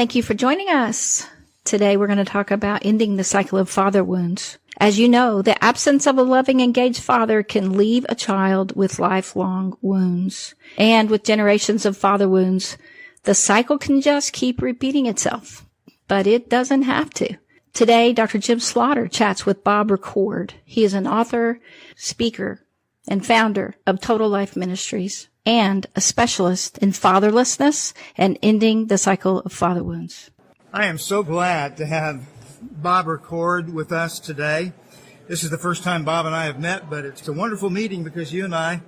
Thank you for joining us. Today we're going to talk about ending the cycle of father wounds. As you know, the absence of a loving, engaged father can leave a child with lifelong wounds. And with generations of father wounds, the cycle can just keep repeating itself. But it doesn't have to. Today, Dr. Jim Slaughter chats with Bob Reccord. He is an author, speaker, and founder of Total Life Ministries, and a specialist in fatherlessness and ending the cycle of father wounds. I am so glad to have Bob Reccord with us today. This is the first time Bob and I have met, but it's a wonderful meeting because you and I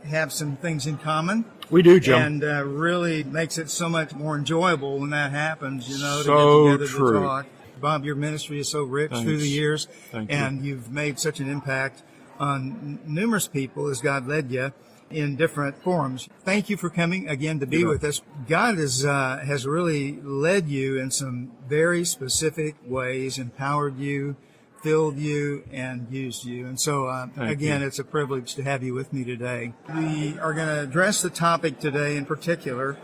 have some things in common. We do, Jim. And really makes it so much more enjoyable when that happens, to So get together true. to talk. Bob, your ministry is so rich through the years, Thank you. You've made such an impact on numerous people as God led you in different forums. Thank you for coming again to be with us. God has really led you in some very specific ways, empowered you, filled you, and used you. And so, again, it's a privilege to have you with me today. We are going to address the topic today in particular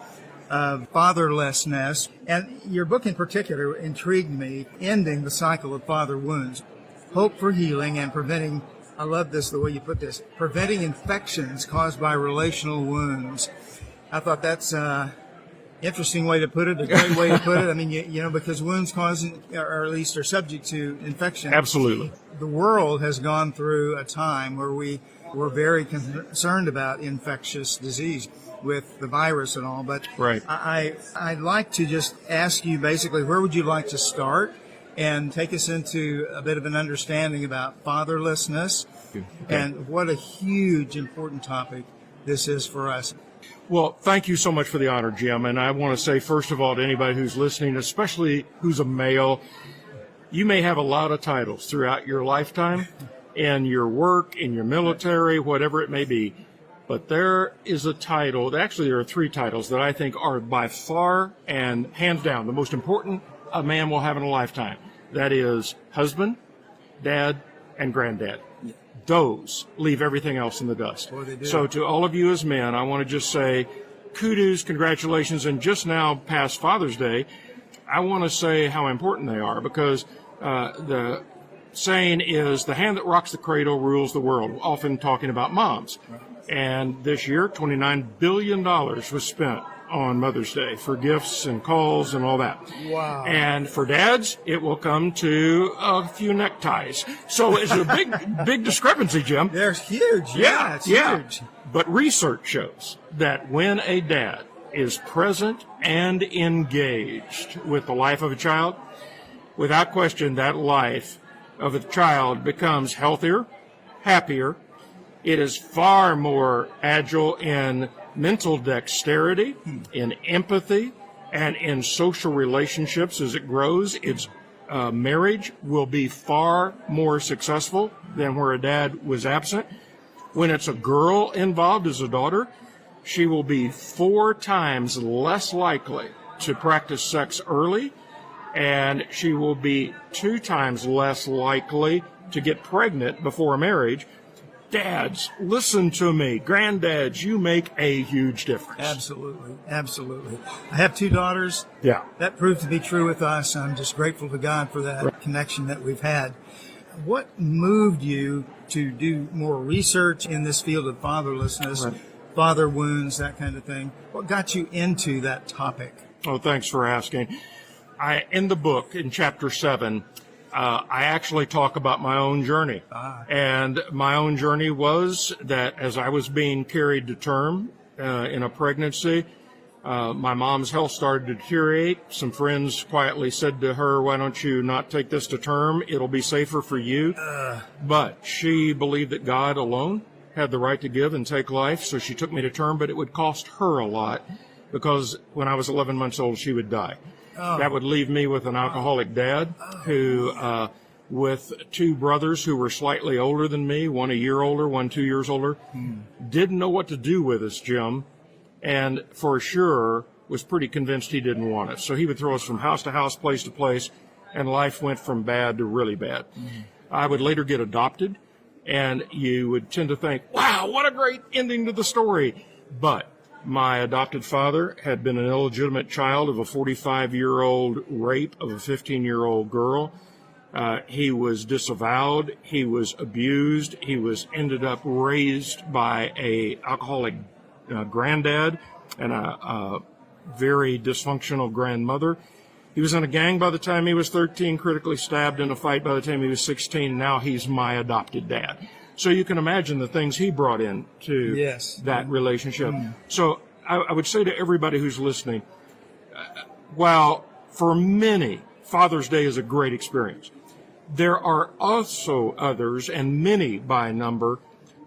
of fatherlessness. And your book in particular intrigued me, Ending the Cycle of Father Wounds, Hope for Healing and Preventing, I love this, the way you put this, preventing infections caused by relational wounds. I thought that's an interesting way to put it, a great way to put it. I mean, because wounds cause, or at least are subject to infection. Absolutely. The world has gone through a time where we were very concerned about infectious disease with the virus and all, but right. I'd like to just ask you basically, where would you like to start and take us into a bit of an understanding about fatherlessness and what a huge, important topic this is for us. Well, thank you so much for the honor, Jim. And I want to say, first of all, to anybody who's listening, especially who's a male, you may have a lot of titles throughout your lifetime, in your work, in your military, whatever it may be. But there is a title, actually there are three titles that I think are by far and hands down the most important a man will have in a lifetime. That is husband, dad, and granddad. Those leave everything else in the dust. So to all of you as men, I want to just say kudos, congratulations, and just now past Father's Day, I want to say how important they are because the saying is the hand that rocks the cradle rules the world, often talking about moms. And this year, $29 billion was spent on Mother's Day for gifts and calls and all that. Wow. And for dads, it will come to a few neckties. So it's a big discrepancy, Jim. They're huge. Yeah, it's huge. But research shows that when a dad is present and engaged with the life of a child, without question, that life of a child becomes healthier, happier. It is far more agile in mental dexterity, in empathy, and in social relationships as it grows. Its marriage will be far more successful than where a dad was absent. When it's a girl involved as a daughter, she will be 4 times less likely to practice sex early, and she will be 2 times less likely to get pregnant before marriage. Dads, listen to me. Granddads, you make a huge difference. Absolutely. Absolutely. I have 2 daughters. Yeah. That proved to be true with us. I'm just grateful to God for that connection that we've had. What moved you to do more research in this field of fatherlessness, father wounds, that kind of thing? What got you into that topic? Oh, thanks for asking. In the book, in chapter 7, I actually talk about my own journey. And my own journey was that as I was being carried to term in a pregnancy, my mom's health started to deteriorate. Some friends quietly said to her, why don't you not take this to term? It'll be safer for you. But she believed that God alone had the right to give and take life, so she took me to term, but it would cost her a lot because when I was 11 months old, she would die. That would leave me with an alcoholic dad who, with 2 brothers who were slightly older than me, one a year older, one 2 years older, didn't know what to do with us, Jim, and for sure was pretty convinced he didn't want us. So he would throw us from house to house, place to place, and life went from bad to really bad. I would later get adopted, and you would tend to think, wow, what a great ending to the story. But My adopted father had been an illegitimate child of a 45-year-old rape of a 15-year-old girl. He was disavowed. He was abused. He was ended up raised by a alcoholic granddad and a very dysfunctional grandmother. He was in a gang by the time he was 13, critically stabbed in a fight by the time he was 16. Now he's my adopted dad. So you can imagine the things he brought into that relationship. So I would say to everybody who's listening, while for many, Father's Day is a great experience, there are also others, and many by number,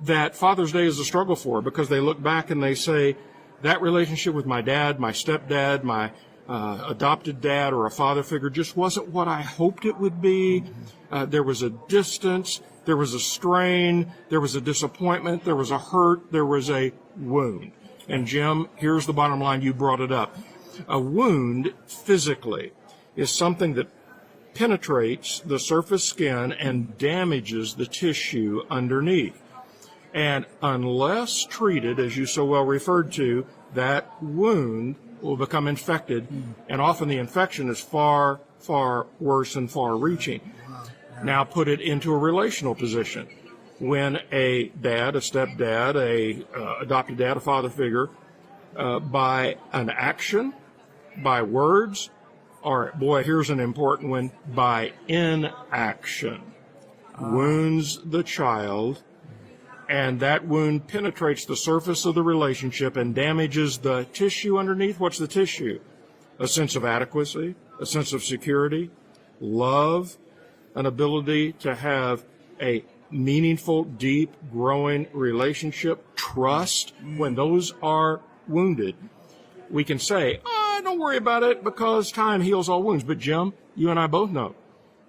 that Father's Day is a struggle for because they look back and they say, that relationship with my dad, my stepdad, my adopted dad or a father figure just wasn't what I hoped it would be. There was a distance, there was a strain, there was a disappointment, there was a hurt, there was a wound. And Jim, here's the bottom line, you brought it up. A wound physically is something that penetrates the surface skin and damages the tissue underneath. And unless treated, as you so well referred to, that wound will become infected, and often the infection is far, far worse and far-reaching. Now put it into a relational position. When a dad, a stepdad, a adopted dad, a father figure, by an action, by words, or, boy, here's an important one, by inaction, wounds the child, and that wound penetrates the surface of the relationship and damages the tissue underneath. What's the tissue? A sense of adequacy, a sense of security, love, an ability to have a meaningful, deep, growing relationship, trust. When those are wounded, we can say, don't worry about it because time heals all wounds. But Jim, you and I both know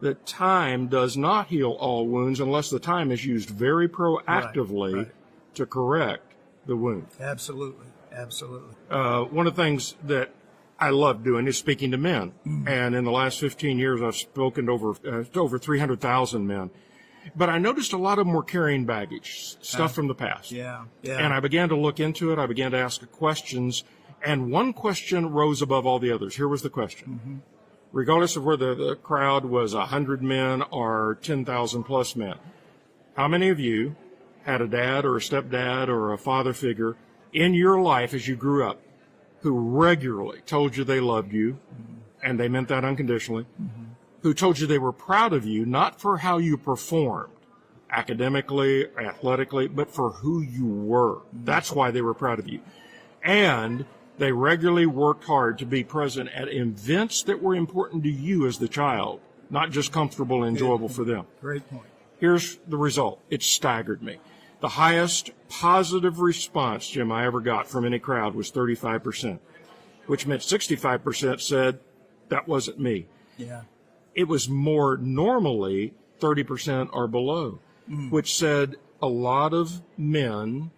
that time does not heal all wounds unless the time is used very proactively to correct the wound. Absolutely. Absolutely. One of the things that I love doing is speaking to men. And in the last 15 years, I've spoken to over 300,000 men. But I noticed a lot of them were carrying baggage, stuff from the past. And I began to look into it. I began to ask questions. And one question rose above all the others. Here was the question. Regardless of whether the crowd was 100 men or 10,000 plus men, how many of you had a dad or a stepdad or a father figure in your life as you grew up who regularly told you they loved you, and they meant that unconditionally, who told you they were proud of you, not for how you performed academically, athletically, but for who you were. That's why they were proud of you. And they regularly worked hard to be present at events that were important to you as the child, not just comfortable and enjoyable for them. Great point. Here's the result. It staggered me. The highest positive response, Jim, I ever got from any crowd was 35%, which meant 65% said, that wasn't me. It was more normally 30% or below, which said a lot of men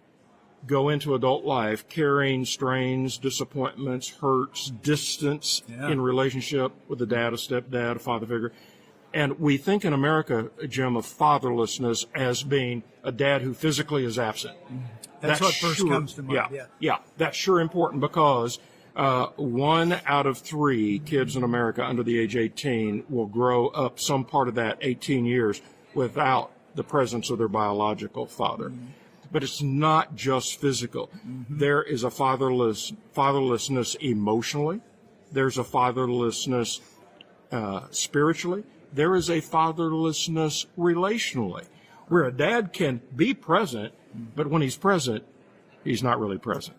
go into adult life carrying strains, disappointments, hurts, distance in relationship with a dad, a stepdad, a father figure. And we think in America, Jim, of fatherlessness as being a dad who physically is absent. That's what first comes to mind. That's sure important because 1 out of 3 kids in America under the age 18 will grow up some part of that 18 years without the presence of their biological father. But it's not just physical. There is a fatherlessness emotionally. There's a fatherlessness spiritually. There is a fatherlessness relationally, where a dad can be present, but when he's present, he's not really present.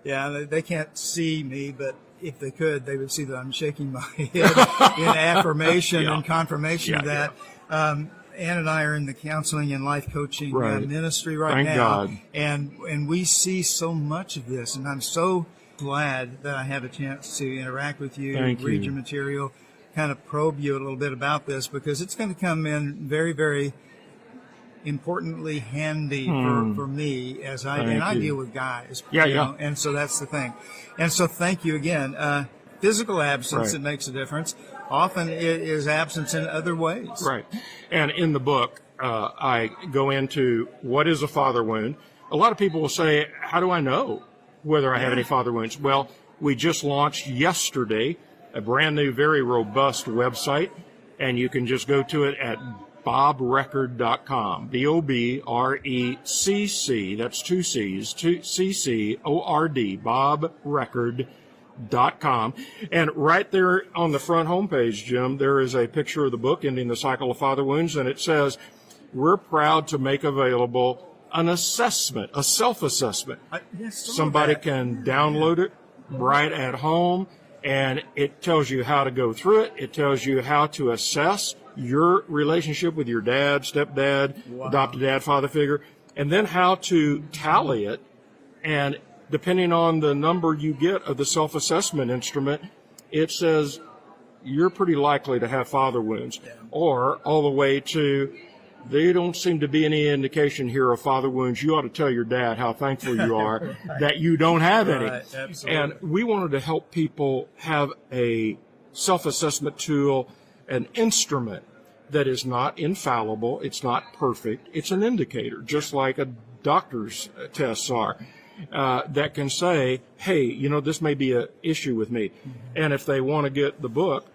Yeah, they can't see me, but if they could, they would see that I'm shaking my head in affirmation and confirmation of that. Ann and I are in the counseling and life coaching ministry right Thank now. God. And we see so much of this, and I'm so glad that I have a chance to interact with you, read your material, kind of probe you a little bit about this, because it's going to come in very, very importantly handy for me as I deal with guys. Know, and so that's the thing. And so thank you again. Physical absence, it makes a difference. Often it is absence in other ways. Right. And in the book, I go into what is a father wound. A lot of people will say, how do I know whether I have any father wounds. Well, we just launched yesterday a brand new, very robust website, and you can just go to it at bobreccord.com. B-O-B-R-E-C-C, that's two C's, C-C-O-R-D, bobreccord.com. And right there on the front homepage, Jim, there is a picture of the book, Ending the Cycle of Father Wounds, and it says, we're proud to make available an assessment, a self-assessment. Somebody can download it right at home, and it tells you how to go through it. It tells you how to assess your relationship with your dad, stepdad, adopted dad, father figure, and then how to tally it. And depending on the number you get of the self-assessment instrument, it says you're pretty likely to have father wounds, or all the way to there don't seem to be any indication here of father wounds. You ought to tell your dad how thankful you are that you don't have any. And we wanted to help people have a self-assessment tool, an instrument that is not infallible. It's not perfect. It's an indicator, just like a doctor's tests are, that can say, hey, you know, this may be an issue with me. And if they want to get the book,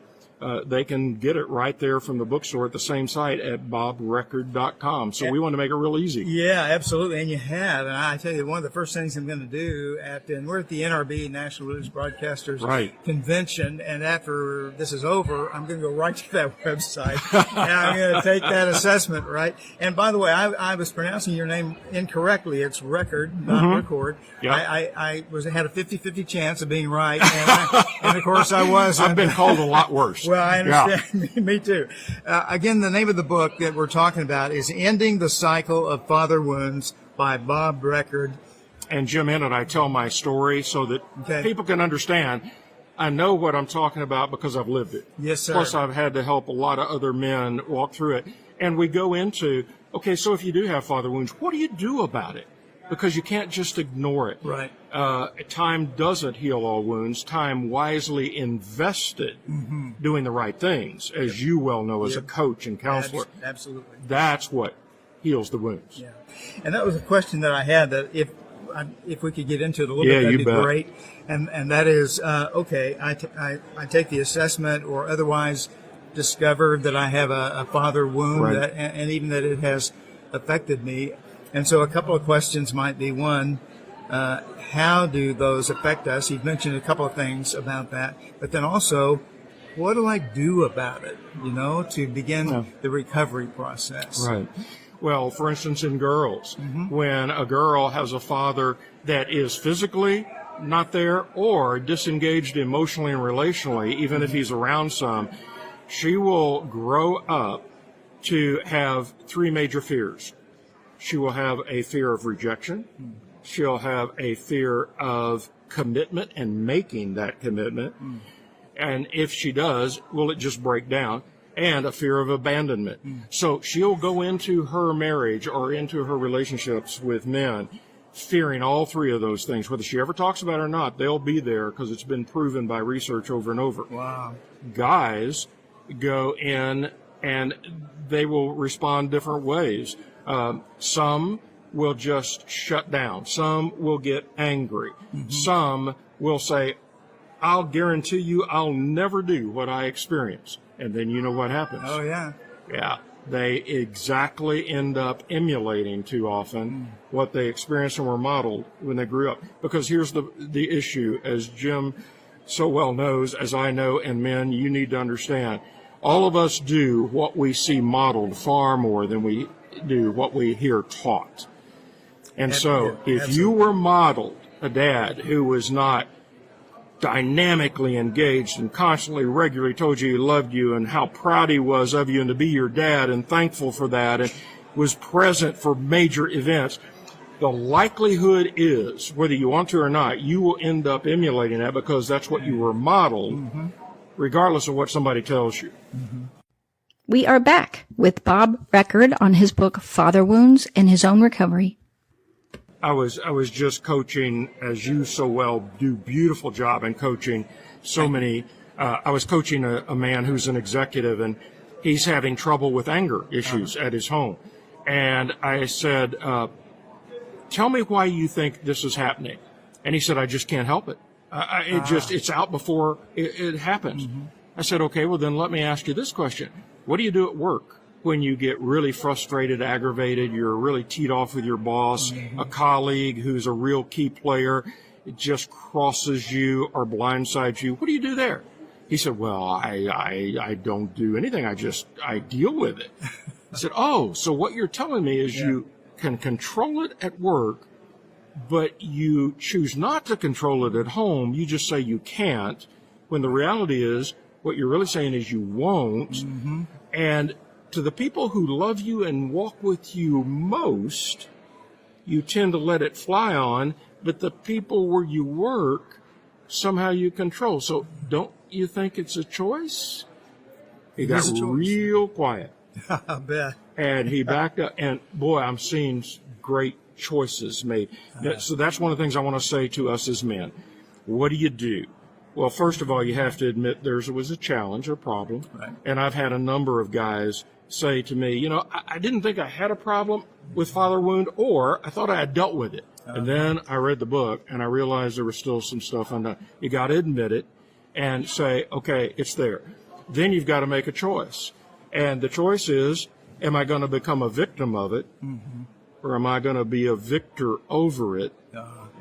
they can get it right there from the bookstore at the same site at bobreccord.com. So we want to make it real easy. Yeah, absolutely. And you have. And I tell you, one of the first things I'm going to do and we're at the NRB, National Religious Broadcasters Convention. And after this is over, I'm going to go right to that website and I'm going to take that assessment, right? And by the way, I was pronouncing your name incorrectly. It's Record, not Record. Yep. I had a 50-50 chance of being right. And of course I was. I've been called a lot worse. Well, I understand. Yeah. Me too. Again, the name of the book that we're talking about is Ending the Cycle of Father Wounds by Bob Reccord. And Jim, in it, I tell my story so that people can understand. I know what I'm talking about because I've lived it. Yes, sir. Plus, I've had to help a lot of other men walk through it. And we go into, okay, so if you do have father wounds, what do you do about it? Because you can't just ignore it. Right. Time doesn't heal all wounds. Time wisely invested doing the right things, as you well know as a coach and counselor. Absolutely. That's what heals the wounds. Yeah. And that was a question that I had, that if we could get into it a little bit, that'd be great. And that is, I take the assessment or otherwise discover that I have a father wound, and even that it has affected me. And so a couple of questions might be, one, how do those affect us? You've mentioned a couple of things about that. But then also, what do I do about it, to begin the recovery process? Right. Well, for instance, in girls, when a girl has a father that is physically not there or disengaged emotionally and relationally, even if he's around some, she will grow up to have three major fears. She will have a fear of rejection. She'll have a fear of commitment and making that commitment. And if she does, will it just break down? And a fear of abandonment. So she'll go into her marriage or into her relationships with men fearing all three of those things. Whether she ever talks about it or not, they'll be there because it's been proven by research over and over. Wow. Guys go in and they will respond different ways. Some will just shut down. Some will get angry. Some will say, I'll guarantee you I'll never do what I experience. And then you know what happens. Oh, yeah. Yeah. They exactly end up emulating too often what they experienced and were modeled when they grew up. Because here's the issue, as Jim so well knows, as I know, and men, you need to understand. All of us do what we see modeled far more than we do what we hear taught. And so if you were modeled a dad who was not dynamically engaged and constantly, regularly told you he loved you and how proud he was of you and to be your dad and thankful for that and was present for major events, the likelihood is, whether you want to or not, you will end up emulating that because that's what you were modeled, regardless of what somebody tells you. We are back with Bob Reccord on his book, Father Wounds and His Own Recovery. I was just coaching, as you so well do, beautiful job in coaching so many. I was coaching a man who's an executive, and he's having trouble with anger issues at his home. And I said, tell me why you think this is happening. And he said, I just can't help it. It's out before it happens. Mm-hmm. I said, okay, well then let me ask you this question. What do you do at work when you get really frustrated, aggravated, you're really teed off with your boss, mm-hmm. a colleague who's a real key player, it just crosses you or blindsides you? What do you do there? He said, well, I don't do anything. I deal with it. I said, oh, so what you're telling me is you can control it at work, but you choose not to control it at home. You just say you can't, when the reality is what you're really saying is you won't. Mm-hmm. And to the people who love you and walk with you most, you tend to let it fly on, but the people where you work, somehow you control. So don't you think it's a choice? He got real quiet. I bet. And he backed up, and boy, I'm seeing great choices made. So that's one of the things I want to say to us as men. What do you do? Well, first of all, you have to admit there was a challenge, a problem. Right. And I've had a number of guys say to me, I didn't think I had a problem with father wound, or I thought I had dealt with it. And then I read the book, and I realized there was still some stuff undone. You got to admit it and say, okay, it's there. Then you've got to make a choice. And the choice is, am I going to become a victim of it, mm-hmm. or am I going to be a victor over it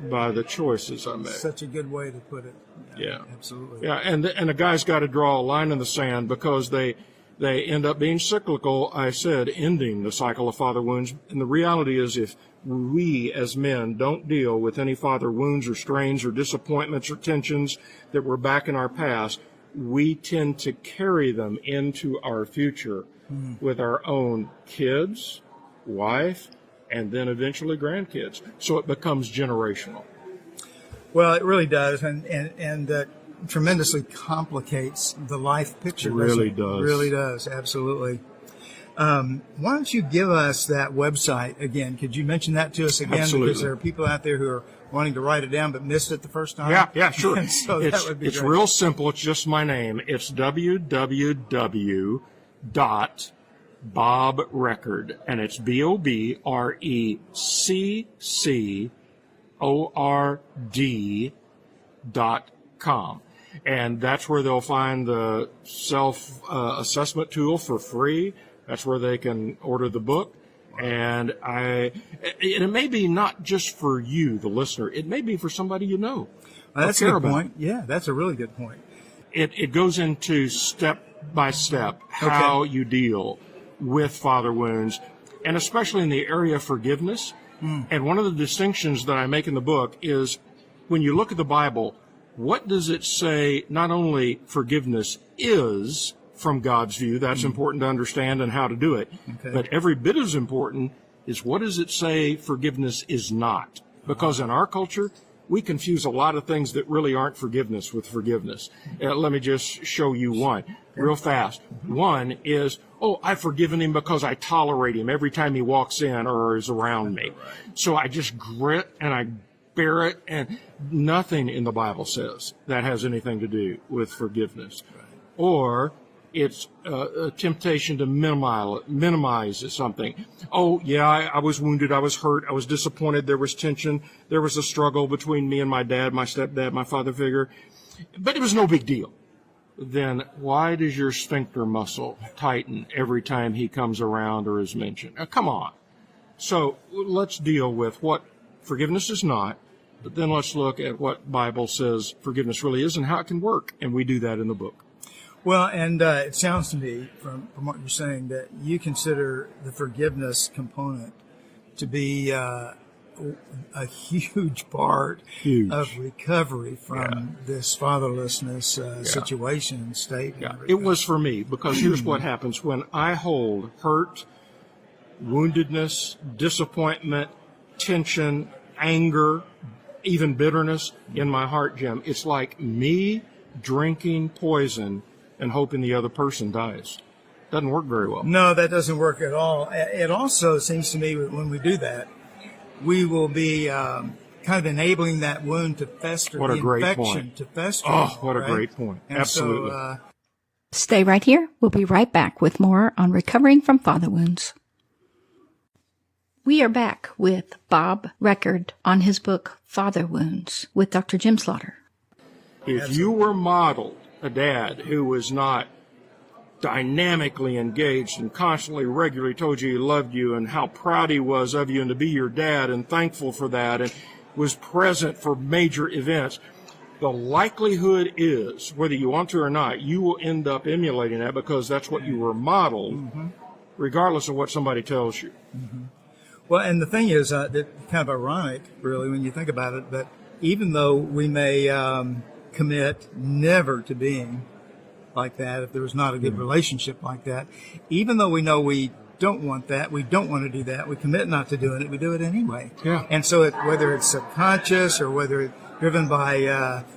by the choices I make? Such a good way to put it. Yeah. Absolutely. Yeah, and the guy's got to draw a line in the sand because they end up being cyclical, I said, ending the cycle of father wounds. And the reality is if we as men don't deal with any father wounds or strains or disappointments or tensions that were back in our past, we tend to carry them into our future with our own kids, wife, and then eventually grandkids. So it becomes generational. Well, it really does, and tremendously complicates the life picture. It really does. Really does, absolutely. Why don't you give us that website again? Could you mention that to us again? Absolutely. Because there are people out there who are wanting to write it down but missed it the first time. Yeah, sure. So that would be it's great. real simple. It's just my name. It's www.bobreccord, and it's BOBRECCORD.com. And that's where they'll find the self-assessment tool for free. That's where they can order the book. And it may be not just for you, the listener. It may be for somebody you know. That's a good point. Yeah, that's a really good point. It goes into step by step how you deal with father wounds, and especially in the area of forgiveness. And one of the distinctions that I make in the book is when you look at the Bible, what does it say not only forgiveness is from God's view, that's important to understand and how to do it, but every bit as important is what does it say forgiveness is not? Because in our culture, we confuse a lot of things that really aren't forgiveness with forgiveness. Let me just show you one real fast. One is, I've forgiven him because I tolerate him every time he walks in or is around me. So I just grit and I bear it, and nothing in the Bible says that has anything to do with forgiveness. Or it's a temptation to minimize something. I was wounded, I was hurt, I was disappointed, there was tension, there was a struggle between me and my dad, my stepdad, my father figure, but it was no big deal. Then why does your sphincter muscle tighten every time he comes around or is mentioned? Come on. So let's deal with what forgiveness is not, but then let's look at what Bible says forgiveness really is and how it can work, and we do that in the book. Well, and it sounds to me from what you're saying that you consider the forgiveness component to be a huge part of recovery from this fatherlessness situation, state. Yeah. It was for me, because here's what happens when I hold hurt, woundedness, disappointment, tension, anger, even bitterness in my heart, Jim. It's like me drinking poison and hoping the other person dies. Doesn't work very well. No, that doesn't work at all. It also seems to me when we do that, we will be kind of enabling that wound to fester. What a great point. To fester. Oh, what a great point. And absolutely. So, Stay right here. We'll be right back with more on recovering from father wounds. We are back with Bob Reccord on his book, Father Wounds, with Dr. Jim Slaughter. If you were modeled a dad who was not dynamically engaged and constantly, regularly told you he loved you and how proud he was of you and to be your dad and thankful for that and was present for major events, the likelihood is, whether you want to or not, you will end up emulating that because that's what you were modeled, regardless of what somebody tells you. Well, and the thing is, that kind of ironic, really, when you think about it, that even though we may commit never to being like that, if there was not a good relationship like that, even though we know we don't want that, we don't want to do that, we commit not to doing it, we do it anyway. Yeah. And so whether it's subconscious or whether it's driven by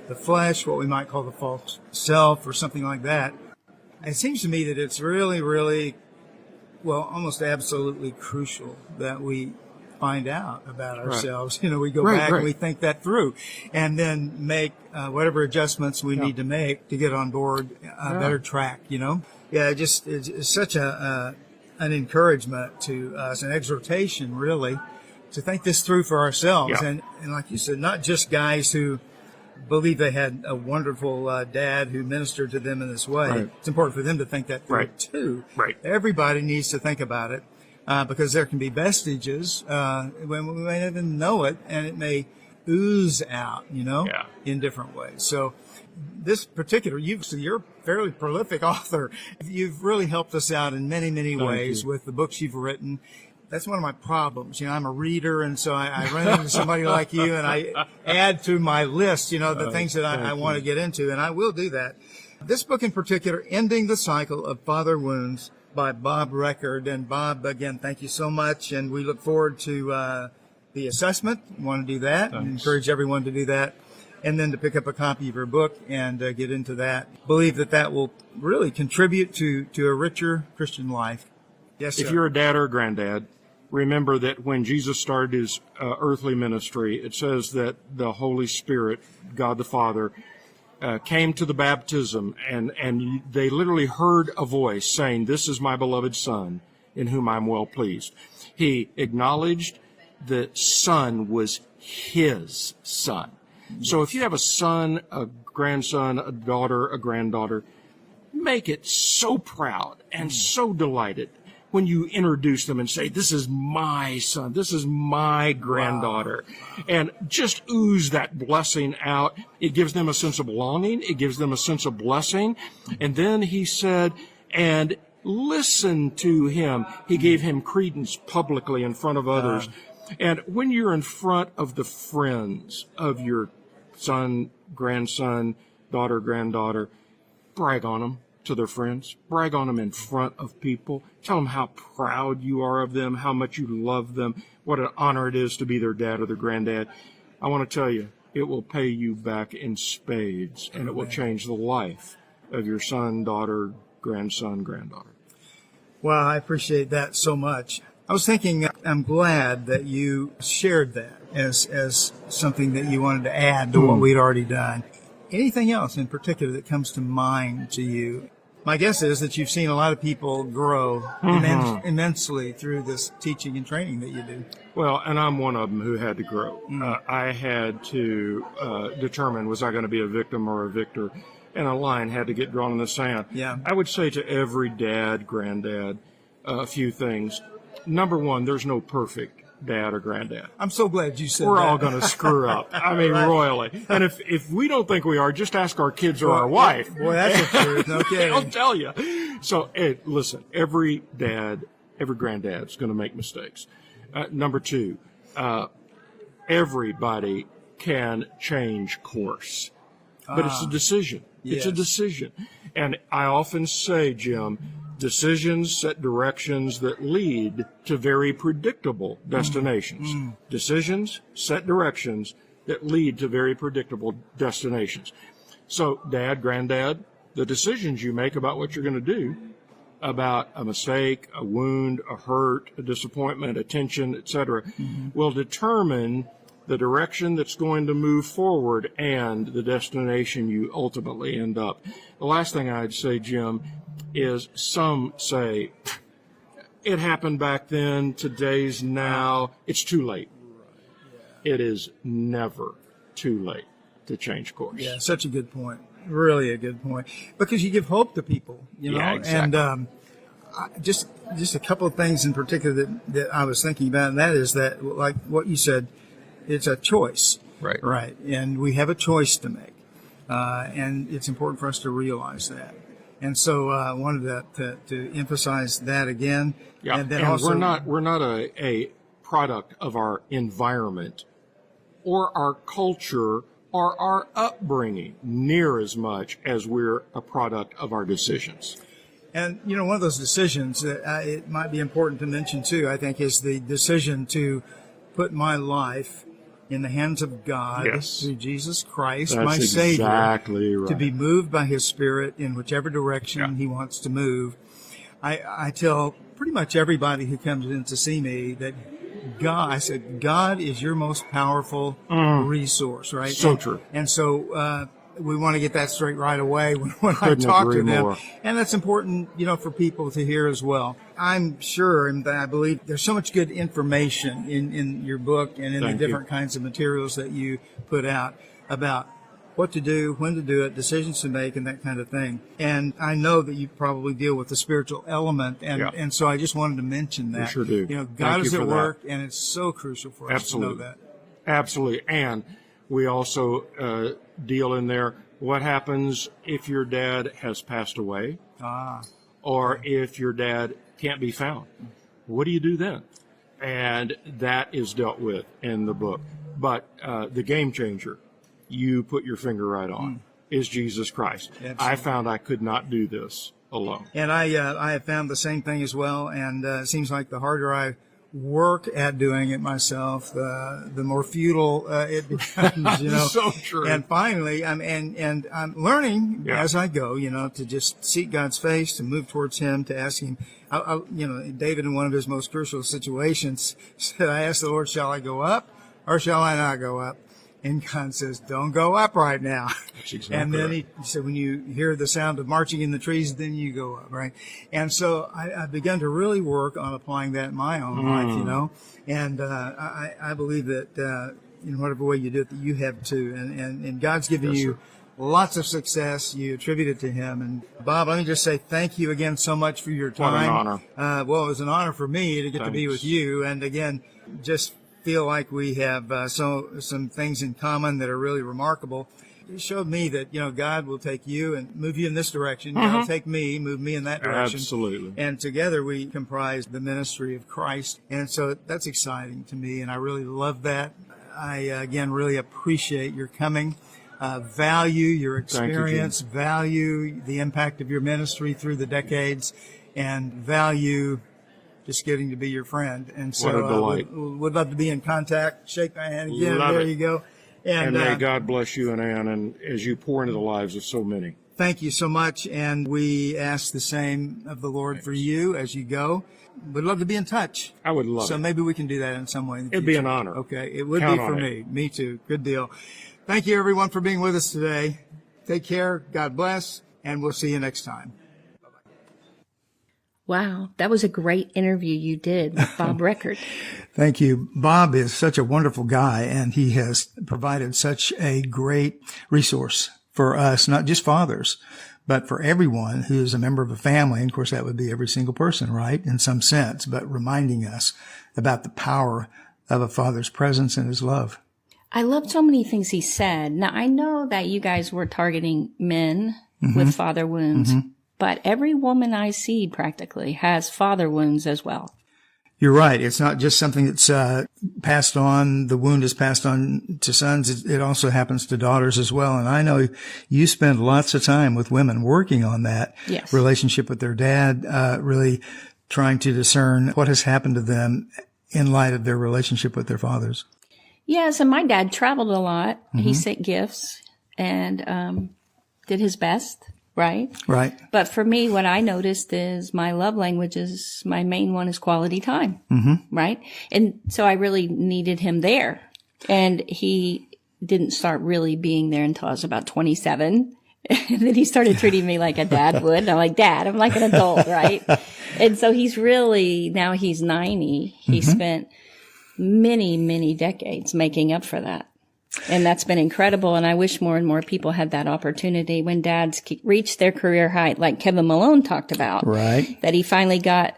the flesh, what we might call the false self or something like that, it seems to me that it's really, really, well, almost absolutely crucial that we find out about ourselves. You know, we go back and we think that through and then make whatever adjustments we need to make to get on board a better track, you know? Yeah, it's such an encouragement to us, an exhortation, really, to think this through for ourselves. And like you said, not just guys who believe they had a wonderful dad who ministered to them in this way. It's important for them to think that through too. Everybody needs to think about it because there can be vestiges when we may not even know it, and it may ooze out, you know, in different ways. So this particular, you're a fairly prolific author. You've really helped us out in many, many ways with the books you've written. That's one of my problems. You know, I'm a reader, and so I run into somebody like you, and I add to my list, you know, the things that I want to get into, and I will do that. This book in particular, Ending the Cycle of Father Wounds by Bob Reccord. And Bob, again, thank you so much, and we look forward to the assessment. You want to do that, and encourage everyone to do that, and then to pick up a copy of your book and get into that. Believe that will really contribute to a richer Christian life. Yes, sir. If you're a dad or a granddad, remember that when Jesus started his earthly ministry, it says that the Holy Spirit, God the Father, came to the baptism, and they literally heard a voice saying, "This is my beloved Son, in whom I'm well pleased." He acknowledged the Son was his Son. So if you have a son, a grandson, a daughter, a granddaughter, make it so proud and so delighted when you introduce them and say, "This is my son, this is my granddaughter." And just ooze that blessing out. It gives them a sense of belonging. It gives them a sense of blessing. And then he said, and listen to him. He gave him credence publicly in front of others. And when you're in front of the friends of your son, grandson, daughter, granddaughter, brag on them to their friends. Brag on them in front of people. Tell them how proud you are of them, how much you love them, what an honor it is to be their dad or their granddad. I want to tell you, it will pay you back in spades, and it will change the life of your son, daughter, grandson, granddaughter. Well, I appreciate that so much. I was thinking, I'm glad that you shared that as something that you wanted to add to what we'd already done. Anything else in particular that comes to mind to you? My guess is that you've seen a lot of people grow immensely through this teaching and training that you do. Well, and I'm one of them who had to grow. I had to determine, was I going to be a victim or a victor? And a line had to get drawn in the sand. Yeah. I would say to every dad, granddad, a few things. Number one, there's no perfect dad or granddad. I'm so glad you said We're that. all going to screw up. I mean, royally. And if we don't think we are, just ask our kids or our wife. Boy, that's the truth. No kidding. I'll tell you. So, listen, every dad, every granddad's going to make mistakes. Number two, everybody can change course. But it's a decision. Yes. It's a decision. And I often say, Jim, decisions set directions that lead to very predictable destinations. Decisions set directions that lead to very predictable destinations. So, Dad, Granddad, the decisions you make about what you're going to do, about a mistake, a wound, a hurt, a disappointment, a tension, etc., will determine the direction that's going to move forward and the destination you ultimately end up. The last thing I'd say, Jim, is some say, it happened back then, today's now. It's too late. It is never too late to change course. Yeah, such a good point. Really a good point. Because you give hope to people, you know. Yeah, exactly. And just a couple of things in particular that I was thinking about, and that is that, like what you said, it's a choice. Right. Right. And we have a choice to make. And it's important for us to realize that. And so I wanted to emphasize that again. Yeah, and then and also, we're not a product of our environment or our culture or our upbringing near as much as we're a product of our decisions. And, you know, one of those decisions that it might be important to mention, too, I think, is the decision to put my life in the hands of God through Jesus Christ, my Savior, exactly right. to be moved by His Spirit in whichever direction He wants to move. I tell pretty much everybody who comes in to see me that God is your most powerful resource, right? So true. And so we want to get that straight right away when I Couldn't talk to agree them. more. And that's important, you know, for people to hear as well. I'm sure and I believe there's so much good information in your book and in the different kinds of materials that you put out about what to do, when to do it, decisions to make, and that kind of thing. And I know that you probably deal with the spiritual element, and so I just wanted to mention that. We sure do. You know, God is at work, and it's so crucial for us to know that. Absolutely. And we also deal in there what happens if your dad has passed away or if your dad can't be found. What do you do then? And that is dealt with in the book. But the game changer you put your finger right on is Jesus Christ. Absolutely. I found I could not do this alone. And I have found the same thing as well. And it seems like the harder I work at doing it myself, the more futile it becomes, you know. So true. And finally, I'm learning as I go, you know, to just seek God's face, to move towards Him, to ask Him. You know, David, in one of his most crucial situations, said, "I asked the Lord, shall I go up or shall I not go up?" And God says, "Don't go up right now." Exactly and then right. he said, "When you hear the sound of marching in the trees, then you go up," right? And so I begun to really work on applying that in my own life, you know. And I believe that in whatever way you do it, that you have too. And God's given you lots of success. You attribute it to Him. And Bob, let me just say thank you again so much for your time. What an honor. Well, it was an honor for me to get to be with you. And again, just feel like we have some things in common that are really remarkable. It showed me that, you know, God will take you and move you in this direction. God will take me, move me in that direction. Absolutely. And together we comprise the ministry of Christ. And so that's exciting to me, and I really love that. I, again, really appreciate your coming. Value your experience, value the impact of your ministry through the decades, and value just getting to be your friend. And so what a delight. Would love to be in contact. Shake my hand again. Love there it. you go. And may God bless you and Ann, and as you pour into the lives of so many. Thank you so much. And we ask the same of the Lord for you as you go. Would love to be in touch. I would love it. So maybe we can do that in some way in the It'd be future. an honor. Okay. It would Count be for on me. Me too. Good deal. Thank you, everyone, for being with us today. Take care. God bless. And we'll see you next time. Wow, that was a great interview you did with Bob Reccord. Thank you. Bob is such a wonderful guy, and he has provided such a great resource for us, not just fathers, but for everyone who is a member of a family. And of course, that would be every single person, right, in some sense, but reminding us about the power of a father's presence and his love. I loved so many things he said. Now, I know that you guys were targeting men with father wounds, but every woman I see practically has father wounds as well. You're right. It's not just something that's passed on. The wound is passed on to sons. It also happens to daughters as well. And I know you spend lots of time with women working on that relationship with their dad, really trying to discern what has happened to them in light of their relationship with their fathers. Yes, and my dad traveled a lot. He sent gifts and did his best. Right? Right. But for me, what I noticed is my love language is, my main one is quality time. Right? And so I really needed him there. And he didn't start really being there until I was about 27. And then he started treating me like a dad would. And I'm like, Dad, I'm like an adult, right? And so he's 90. He spent many, many decades making up for that. And that's been incredible. And I wish more and more people had that opportunity when dads reach their career height, like Kevin Malone talked about. Right. That he finally got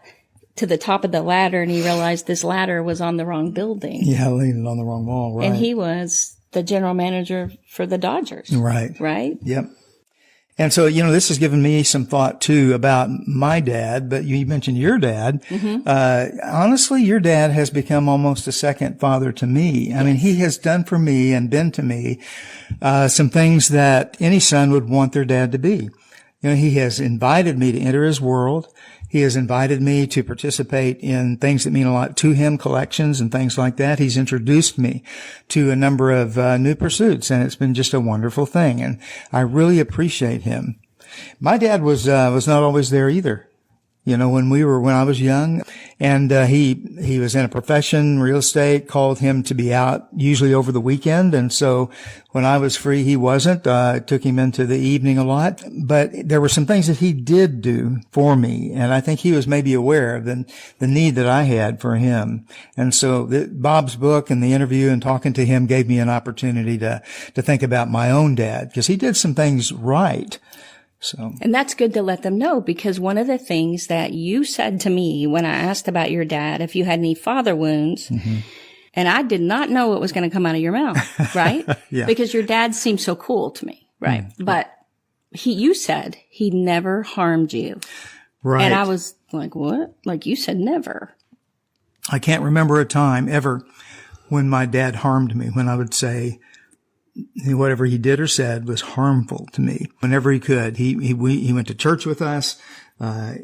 to the top of the ladder and he realized this ladder was on the wrong building. Yeah, leaning on the wrong wall. Right. And he was the general manager for the Dodgers. Right. Right? Yep. And so, this has given me some thought too about my dad, but you mentioned your dad. Honestly, your dad has become almost a second father to me. I mean, he has done for me and been to me, some things that any son would want their dad to be. He has invited me to enter his world. He has invited me to participate in things that mean a lot to him, collections and things like that. He's introduced me to a number of new pursuits, and it's been just a wonderful thing. And I really appreciate him. My dad was not always there either. When I was young, and he was in a profession, real estate, called him to be out usually over the weekend. And so when I was free, he wasn't. I took him into the evening a lot, but there were some things that he did do for me. And I think he was maybe aware of the need that I had for him. And so Bob's book and the interview and talking to him gave me an opportunity to think about my own dad, because he did some things right. So. And that's good to let them know, because one of the things that you said to me when I asked about your dad, if you had any father wounds, and I did not know what was going to come out of your mouth, right? Yeah. Because your dad seemed so cool to me, right? But you said he never harmed you. Right. And I was like, what? Like you said never. I can't remember a time ever when my dad harmed me, when I would say, whatever he did or said was harmful to me. Whenever he could, he went to church with us.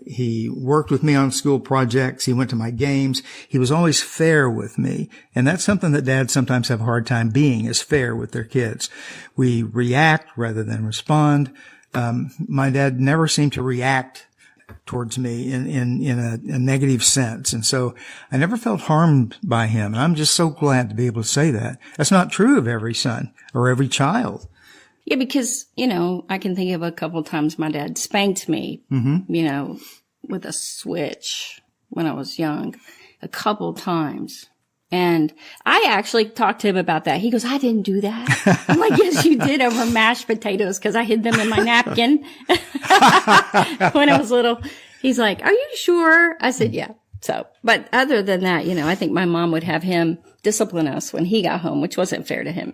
He worked with me on school projects. He went to my games. He was always fair with me. And that's something that dads sometimes have a hard time being, is fair with their kids. We react rather than respond. My dad never seemed to react towards me in a negative sense. And so I never felt harmed by him. And I'm just so glad to be able to say that. That's not true of every son or every child. Yeah, because, I can think of a couple of times my dad spanked me, with a switch when I was young, a couple times. And I actually talked to him about that. He goes, I didn't do that. I'm like, yes, you did, over mashed potatoes, because I hid them in my napkin when I was little. He's like, are you sure? I said, yeah. So, but other than that, I think my mom would have him discipline us when he got home, which wasn't fair to him.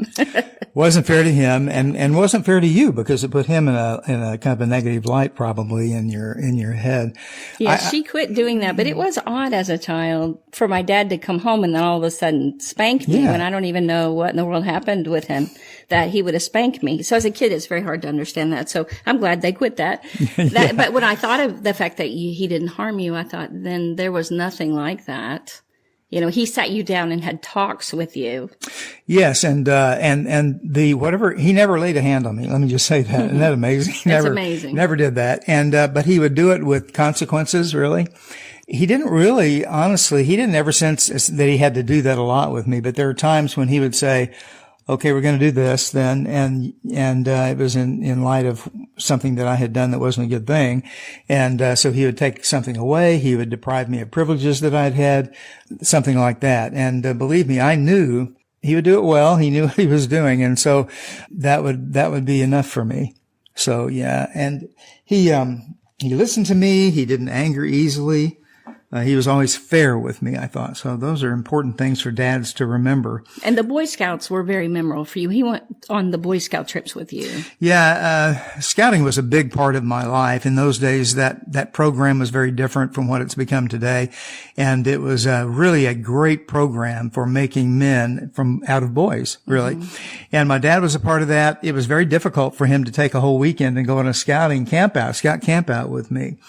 Wasn't fair to him, and wasn't fair to you, because it put him in a kind of a negative light, probably in your head. Yeah, she quit doing that, but it was odd as a child for my dad to come home and then all of a sudden spank me when I don't even know what in the world happened with him, that he would have spanked me. So as a kid, it's very hard to understand that. So I'm glad they quit that. But when I thought of the fact that he didn't harm you, I thought then there was nothing like that. He sat you down and had talks with you. Yes. And he never laid a hand on me. Let me just say that. Isn't that amazing? That's amazing. Never did that. And, but he would do it with consequences, really. He didn't really, honestly, he didn't ever sense that he had to do that a lot with me. But there are times when he would say, okay, we're going to do this then. And it was in light of something that I had done that wasn't a good thing. And, so he would take something away. He would deprive me of privileges that I'd had, something like that. And, believe me, I knew he would do it well. He knew what he was doing. And so that would be enough for me. So yeah. And he listened to me. He didn't anger easily. He was always fair with me, I thought. So those are important things for dads to remember. And the Boy Scouts were very memorable for you. He went on the Boy Scout trips with you. Yeah, scouting was a big part of my life. In those days, that program was very different from what it's become today. And it was really a great program for making men out of boys, really. Mm-hmm. And my dad was a part of that. It was very difficult for him to take a whole weekend and go on a scout camp out with me,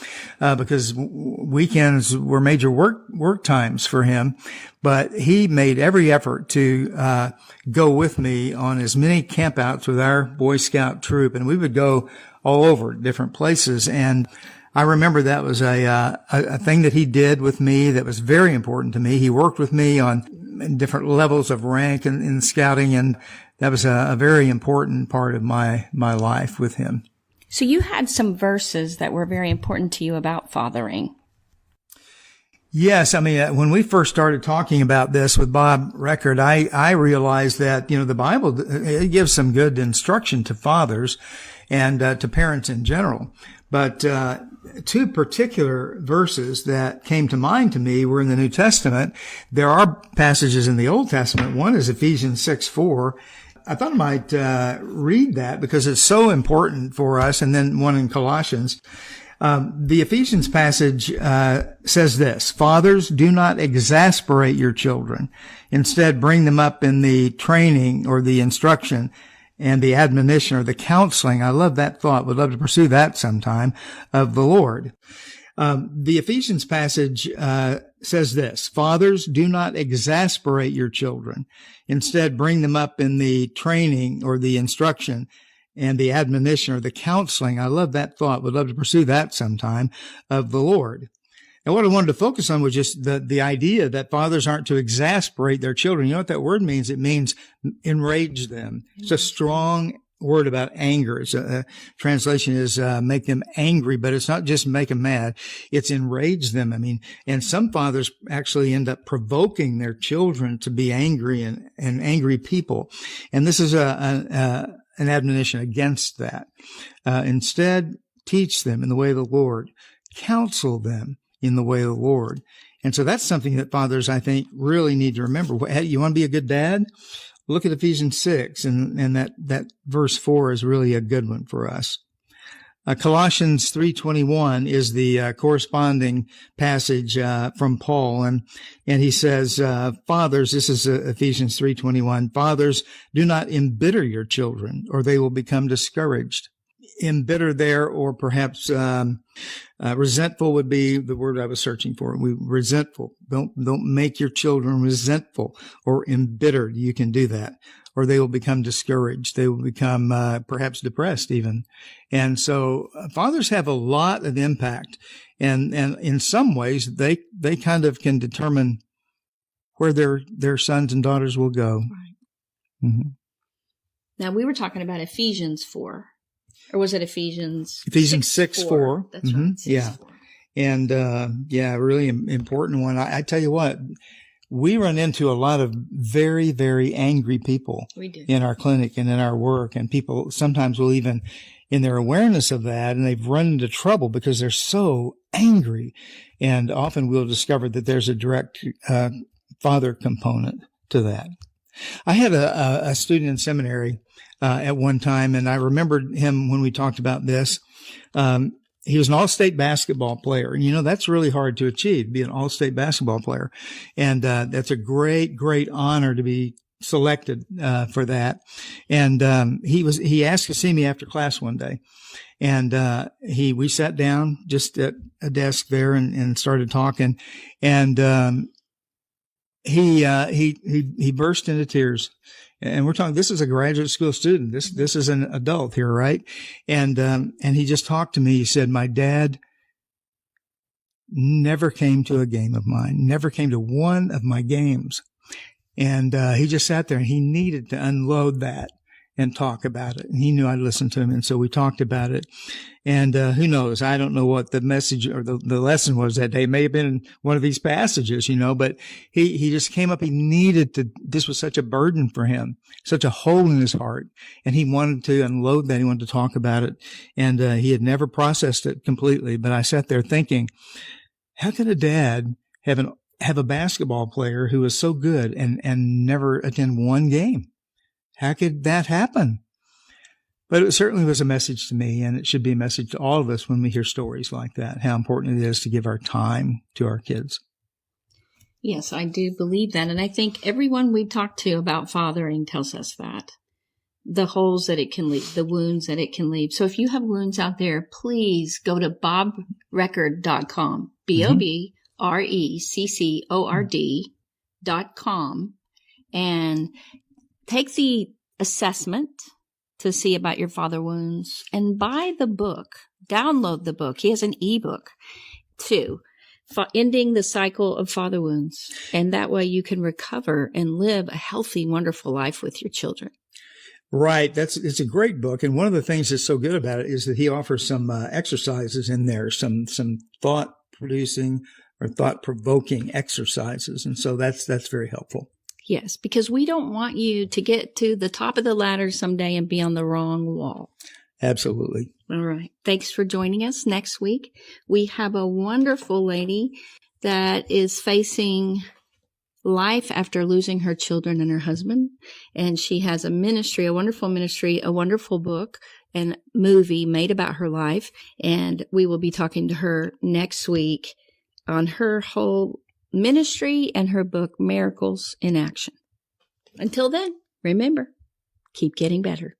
because weekends were major work times for him, but he made every effort to go with me on as many campouts with our Boy Scout troop, and we would go all over different places. And I remember that was a thing that he did with me that was very important to me. He worked with me on different levels of rank in scouting, and that was a very important part of my life with him. So you had some verses that were very important to you about fathering. Yes. I mean, when we first started talking about this with Bob Reccord, I realized that, the Bible, it gives some good instruction to fathers and to parents in general. But two particular verses that came to mind to me were in the New Testament. There are passages in the Old Testament. One is Ephesians 6:4. I thought I might read that because it's so important for us, and then one in Colossians. The Ephesians passage says this: Fathers, do not exasperate your children. Instead, bring them up in the training or the instruction and the admonition or the counseling. I love that thought. Would love to pursue that sometime, of the Lord. The Ephesians passage says this: Fathers, do not exasperate your children. Instead, bring them up in the training or the instruction and the admonition or the counseling. I love that thought. Would love to pursue that sometime, of the Lord. And what I wanted to focus on was just the idea that fathers aren't to exasperate their children. You know what that word means? It means enrage them. It's a strong word about anger. It's translation is make them angry, but it's not just make them mad. It's enrage them. I mean, and some fathers actually end up provoking their children to be angry and angry people. And this is an admonition against that. Instead, teach them in the way of the Lord. Counsel them in the way of the Lord. And so that's something that fathers, I think, really need to remember. Hey, you want to be a good dad? Look at Ephesians 6, and that verse 4 is really a good one for us. Colossians 3:21 is the corresponding passage from Paul, and he says, fathers, this is Ephesians 3:21, fathers, do not embitter your children, or they will become discouraged. Embitter there, or perhaps resentful would be the word I was searching for. Resentful. Don't make your children resentful or embittered. You can do that, or they will become discouraged. They will become perhaps depressed even. And so fathers have a lot of impact, and in some ways they kind of can determine where their sons and daughters will go. Right. Mm-hmm. Now we were talking about Ephesians 4. Or was it Ephesians 6:4? That's right. 6:4. And, really important one. I tell you what, we run into a lot of very, very angry people in our clinic and in our work. And people sometimes will even, in their awareness of that, and they've run into trouble because they're so angry. And often we'll discover that there's a direct, father component to that. I had a student in seminary at one time, and I remembered him when we talked about this. He was an all-state basketball player, and that's really hard to achieve, be an all-state basketball player. And that's a great, great honor to be selected for that. And he asked to see me after class one day, and we sat down just at a desk there and started talking, and he burst into tears. And we're talking, this is a graduate school student. This is an adult here, right? And he just talked to me. He said, my dad never came to a game of mine, never came to one of my games. And he just sat there, and he needed to unload that and talk about it. And he knew I'd listen to him. And so we talked about it. And who knows? I don't know what the message or the lesson was that day. It may have been one of these passages, but he just came up. He needed to, this was such a burden for him, such a hole in his heart. And he wanted to unload that. He wanted to talk about it. And he had never processed it completely. But I sat there thinking, how could a dad have a basketball player who was so good and never attend one game? How could that happen? But it certainly was a message to me, and it should be a message to all of us when we hear stories like that, how important it is to give our time to our kids. Yes, I do believe that. And I think everyone we talk to about fathering tells us that. The holes that it can leave, the wounds that it can leave. So if you have wounds out there, please go to bobreccord.com, BOBRECCORD.com, and take the assessment to see about your father wounds and buy the book, download the book. He has an ebook too, Ending the Cycle of Father Wounds. And that way you can recover and live a healthy, wonderful life with your children. Right. It's a great book. And one of the things that's so good about it is that he offers some exercises in there, some thought producing thought-provoking exercises. And so that's very helpful. Yes, because we don't want you to get to the top of the ladder someday and be on the wrong wall. Absolutely. All right. Thanks for joining us. Next week, we have a wonderful lady that is facing life after losing her children and her husband. And she has a ministry, a wonderful book and movie made about her life. And we will be talking to her next week on her whole ministry and her book, Miracles in Action. Until then, remember, keep getting better.